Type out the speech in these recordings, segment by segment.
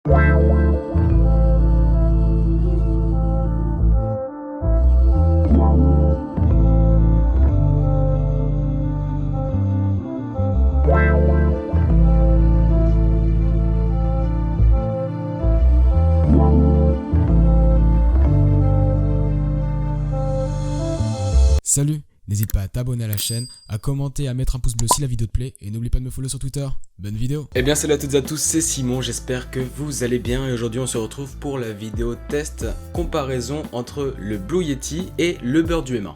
Salut, n'hésite pas à t'abonner à la chaîne, à commenter, à mettre un pouce bleu si la vidéo te plaît et n'oublie pas de me follow sur Twitter. Bonne vidéo. Eh bien salut à toutes et à tous, c'est Simon, j'espère que vous allez bien et aujourd'hui on se retrouve pour la vidéo test comparaison entre le Blue Yeti et le Bird UMA.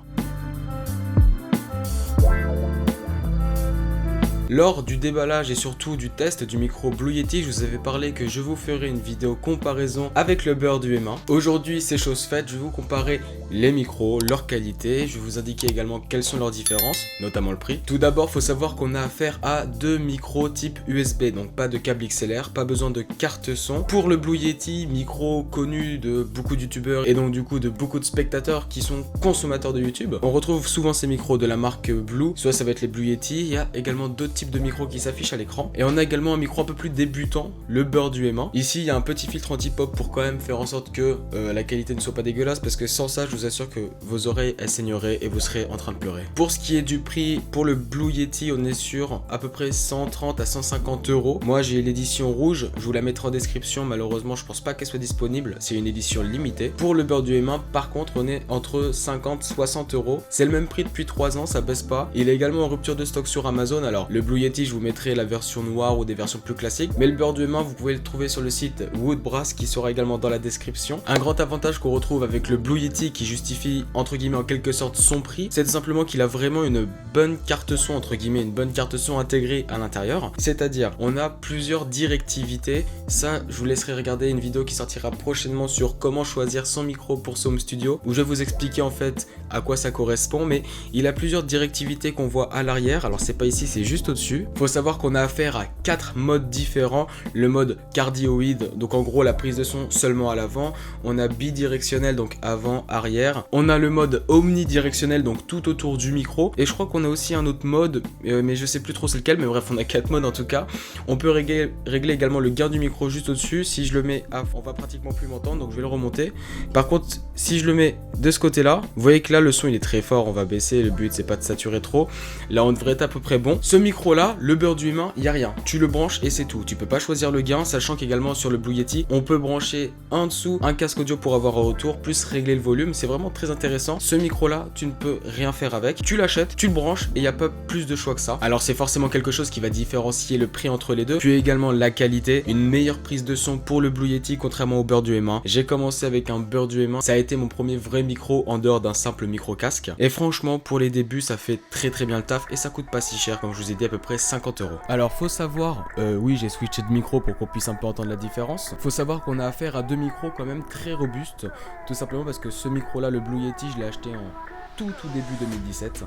Lors du déballage et surtout du test du micro Blue Yeti, je vous avais parlé que je vous ferai une vidéo comparaison avec le Bird UMA. Aujourd'hui, c'est chose faite, je vais vous comparer les micros, leur qualité, je vais vous indiquer également quelles sont leurs différences, notamment le prix. Tout d'abord, il faut savoir qu'on a affaire à deux micros type USB, donc pas de câble XLR, pas besoin de carte son. Pour le Blue Yeti, micro connu de beaucoup de youtubeurs et donc du coup de beaucoup de spectateurs qui sont consommateurs de YouTube, on retrouve souvent ces micros de la marque Blue, soit ça va être les Blue Yeti, il y a également d'autres type de micro qui s'affiche à l'écran et on a également un micro un peu plus débutant, le Bird UMA. Ici il y a un petit filtre anti-pop pour quand même faire en sorte que la qualité ne soit pas dégueulasse, parce que sans ça je vous assure que vos oreilles elles saigneraient et vous serez en train de pleurer. Pour ce qui est du prix, pour le Blue Yeti on est sur à peu près 130 à 150 euros. Moi j'ai l'édition rouge, je vous la mettrai en description, malheureusement je pense pas qu'elle soit disponible, c'est une édition limitée. Pour le Bird UMA par contre on est entre 50 60 euros, c'est le même prix depuis 3 ans, ça baisse pas. Il est également en rupture de stock sur Amazon. Alors le Blue Yeti je vous mettrai la version noire ou des versions plus classiques, mais le Bird UMA vous pouvez le trouver sur le site Woodbrass qui sera également dans la description. Un grand avantage qu'on retrouve avec le Blue Yeti qui justifie entre guillemets en quelque sorte son prix, c'est tout simplement qu'il a vraiment une bonne carte son, entre guillemets une bonne carte son intégrée à l'intérieur, c'est-à-dire on a plusieurs directivités. Ça je vous laisserai regarder une vidéo qui sortira prochainement sur comment choisir son micro pour son home studio, où je vais vous expliquer en fait à quoi ça correspond, mais il a plusieurs directivités qu'on voit à l'arrière. Alors c'est pas ici, c'est juste au-dessus. Faut savoir qu'on a affaire à 4 modes différents. Le mode cardioïde, donc en gros la prise de son seulement à l'avant. On a bidirectionnel, donc avant, arrière. On a le mode omnidirectionnel, donc tout autour du micro. Et je crois qu'on a aussi un autre mode, mais je sais plus trop c'est lequel, mais bref on a 4 modes en tout cas. On peut régler également le gain du micro juste au-dessus. Si je le mets à fond, on va pratiquement plus m'entendre, donc je vais le remonter. Par contre, si je le mets de ce côté-là, vous voyez que là le son il est très fort, on va baisser, le but c'est pas de saturer trop. Là on devrait être à peu près bon. Ce micro là, le Bird UMA, il n'y a rien. Tu le branches et c'est tout. Tu peux pas choisir le gain, sachant qu'également sur le Blue Yeti, on peut brancher en dessous un casque audio pour avoir un retour, plus régler le volume. C'est vraiment très intéressant. Ce micro là, tu ne peux rien faire avec. Tu l'achètes, tu le branches et il n'y a pas plus de choix que ça. Alors c'est forcément quelque chose qui va différencier le prix entre les deux. Puis également la qualité, une meilleure prise de son pour le Blue Yeti contrairement au Bird UMA. J'ai commencé avec un Bird UMA, ça a été mon premier vrai micro en dehors d'un simple micro casque. Et franchement pour les débuts ça fait très bien le taf et ça coûte pas si cher, comme je vous ai dit, à peu près 50 euros. Alors faut savoir, oui j'ai switché de micro pour qu'on puisse un peu entendre la différence. Faut savoir qu'on a affaire à deux micros quand même très robustes, tout simplement parce que ce micro là, le Blue Yeti, je l'ai acheté en tout début 2017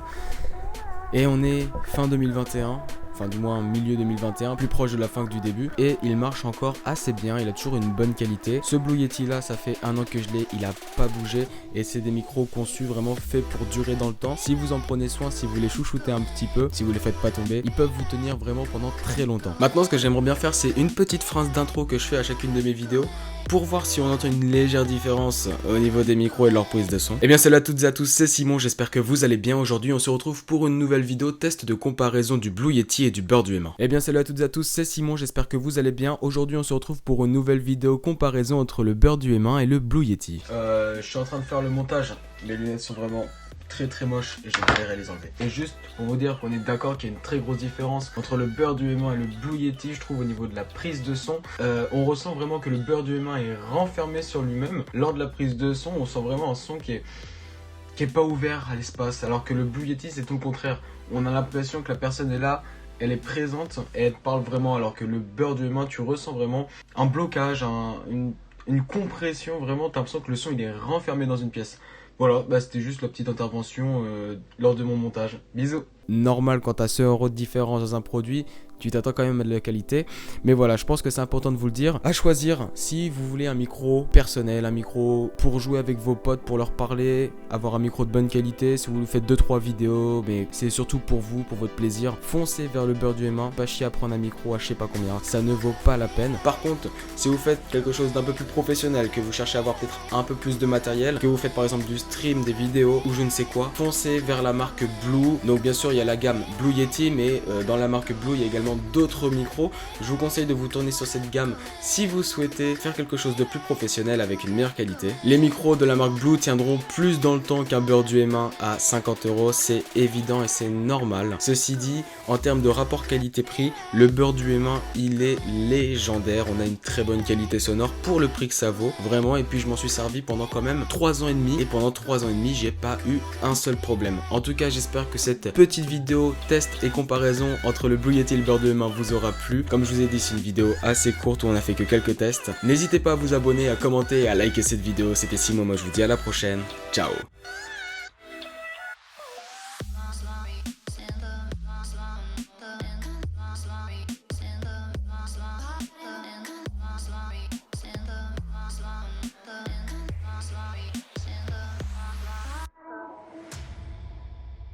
et on est fin 2021. Enfin du moins milieu 2021, plus proche de la fin que du début, et il marche encore assez bien, il a toujours une bonne qualité. Ce Blue Yeti là, ça fait 1 an que je l'ai, il a pas bougé et c'est des micros conçus vraiment faits pour durer dans le temps. Si vous en prenez soin, si vous les chouchoutez un petit peu, si vous les faites pas tomber, ils peuvent vous tenir vraiment pendant très longtemps. Maintenant ce que j'aimerais bien faire, c'est une petite phrase d'intro que je fais à chacune de mes vidéos pour voir si on entend une légère différence au niveau des micros et de leur prise de son. Et bien salut à toutes et à tous, c'est Simon, j'espère que vous allez bien. Aujourd'hui on se retrouve pour une nouvelle vidéo test de comparaison du Blue Yeti et du Bird UMA. Et bien salut à toutes et à tous, c'est Simon, j'espère que vous allez bien. Aujourd'hui on se retrouve pour une nouvelle vidéo comparaison entre le Bird UMA et le Blue Yeti. Je suis en train de faire le montage, les lunettes sont vraiment très moche et j'ai galéré à les enlever. Et juste pour vous dire qu'on est d'accord qu'il y a une très grosse différence entre le Bird UMA et le Blue Yeti, je trouve, au niveau de la prise de son. On ressent vraiment que le Bird UMA est renfermé sur lui-même. Lors de la prise de son, on sent vraiment un son qui est pas ouvert à l'espace, alors que le Blue Yeti c'est tout le contraire. On a l'impression que la personne est là, elle est présente et elle parle vraiment, alors que le Bird UMA, tu ressens vraiment un blocage, une compression, vraiment, t'as l'impression que le son il est renfermé dans une pièce. Voilà, bah c'était juste la petite intervention lors de mon montage. Bisous. Normal, quand tu as ce euro de différence dans un produit, tu t'attends quand même à de la qualité. Mais voilà, je pense que c'est important de vous le dire. À choisir, si vous voulez un micro personnel, un micro pour jouer avec vos potes, pour leur parler, avoir un micro de bonne qualité, si vous faites 2-3 vidéos, mais c'est surtout pour vous, pour votre plaisir, foncez vers le beurre du M1, pas chier à prendre un micro à je sais pas combien, ça ne vaut pas la peine. Par contre, si vous faites quelque chose d'un peu plus professionnel, que vous cherchez à avoir peut-être un peu plus de matériel, que vous faites par exemple du stream, des vidéos ou je ne sais quoi, foncez vers la marque Blue. Donc bien sûr il y a la gamme Blue Yeti, mais dans la marque Blue il y a également d'autres micros. Je vous conseille de vous tourner sur cette gamme si vous souhaitez faire quelque chose de plus professionnel avec une meilleure qualité. Les micros de la marque Blue tiendront plus dans le temps qu'un beurre du M1 à 50 €, c'est évident et c'est normal. Ceci dit, en termes de rapport qualité-prix, le beurre du M1 il est légendaire. On a une très bonne qualité sonore pour le prix que ça vaut, vraiment. Et puis je m'en suis servi pendant quand même 3 ans et demi, et pendant 3 ans et demi j'ai pas eu un seul problème. En tout cas j'espère que cette petite vidéo test et comparaison entre le Blue Yeti et le beurre du M1 vous aura plu. Comme je vous ai dit, c'est une vidéo assez courte où on a fait que quelques tests. N'hésitez pas à vous abonner, à commenter et à liker cette vidéo. C'était Simon, moi je vous dis à la prochaine, ciao.